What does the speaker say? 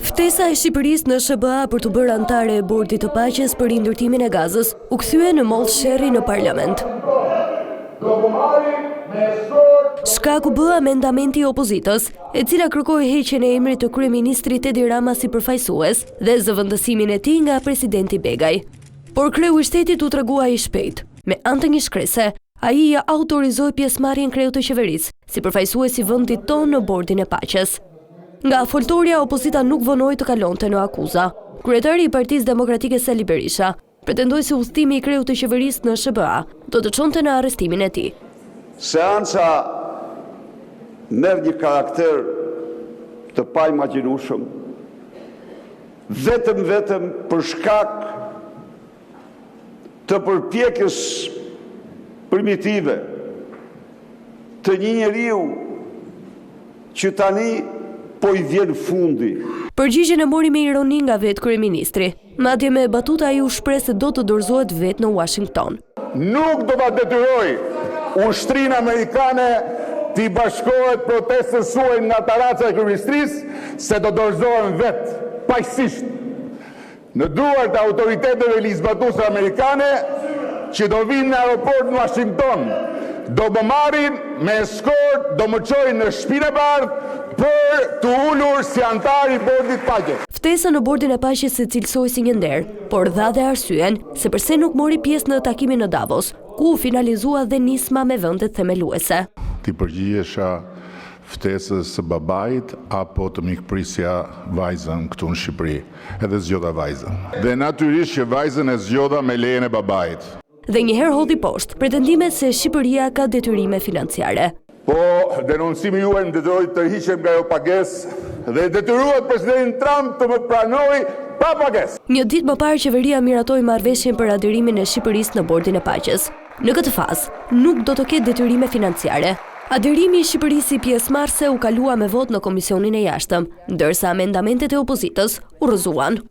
Ftesa e Shqipërisë në SBA për të bërë antare e Bordit të Paqes për rindërtimin e Gazës u kthye në mollë sherri në parlament. Shkaku bë amendamenti i opozitës, e cila kërkoi heqjen e emrit të kryeministrit Edi Rama si përfaqësues dhe zëvendësimin e tij nga presidenti Begaj. Por kreu i shtetit u tregua i shpejt. Me anë të një shkrese, ai ja autorizoi pjesëmarrjen kreut të qeverisë si përfaqësues i vendit tonë në Bordin e Paqes. Nga foltorja, opozita nuk vonoi të kalonte në akuza. Kryetari i Partisë Demokratike Sali Berisha pretendoi se udhëtimi i kreut të qeverisë në SBA do të çonte në arrestimin e tij. Seanca merr një karakter të paimagjinueshëm, vetëm për shkak të përpjekjes primitive të një njeriu që tani po i vjen fundi. Përgjigjen e mori me ironi nga vetë kryeministri. Madje me batuta ai u shpreh se do të dorëzohet vetë në Washington. Nuk do ta detyroj ushtrinë amerikane t'i bashkohet protestës suaj nga taraca e kryeministrisë, se do dorëzohen vetë, paqësisht, në duart e autoriteteve ligjzbatuese amerikane që do vinë në aeroport në Washington, do më marrin me eskort, do më çojnë në Shtëpinë e Bardhë për të ulur si antar i Bordit të Paqes. Ftesa në Bordin e Paqes se cilësoi si një nder, por dha dhe arsyen se pse nuk mori pjesë në takimin në Davos, ku finalizua dhe nisma me vendet themeluese. Ti përgjigjesha ftesës së babait apo të mikprisja vajzën këtu në Shqipëri, edhe zgjodha vajzën. Dhe natyrisht që vajzën e zgjodha me lejen e babait. Dhe njëherë hodhi poshtë pretendimet se Shqipëria ka detyrime financiare. Po, denoncimi juaj më detyroi të hiqem nga ajo pagesë dhe detyrohet presidenti Trump të më pranojë pa pagesë. Një ditë më parë qeveria miratoi marrëveshjen për adherimin e Shqipërisë në Bordin e Paqes. Në këtë fazë nuk do të ketë detyrime financiare. Adherimi i Shqipërisë si pjesëmarrëse u kalua me vot në Komisionin e Jashtëm, ndërsa amendamentet e opozitës u rrëzuan.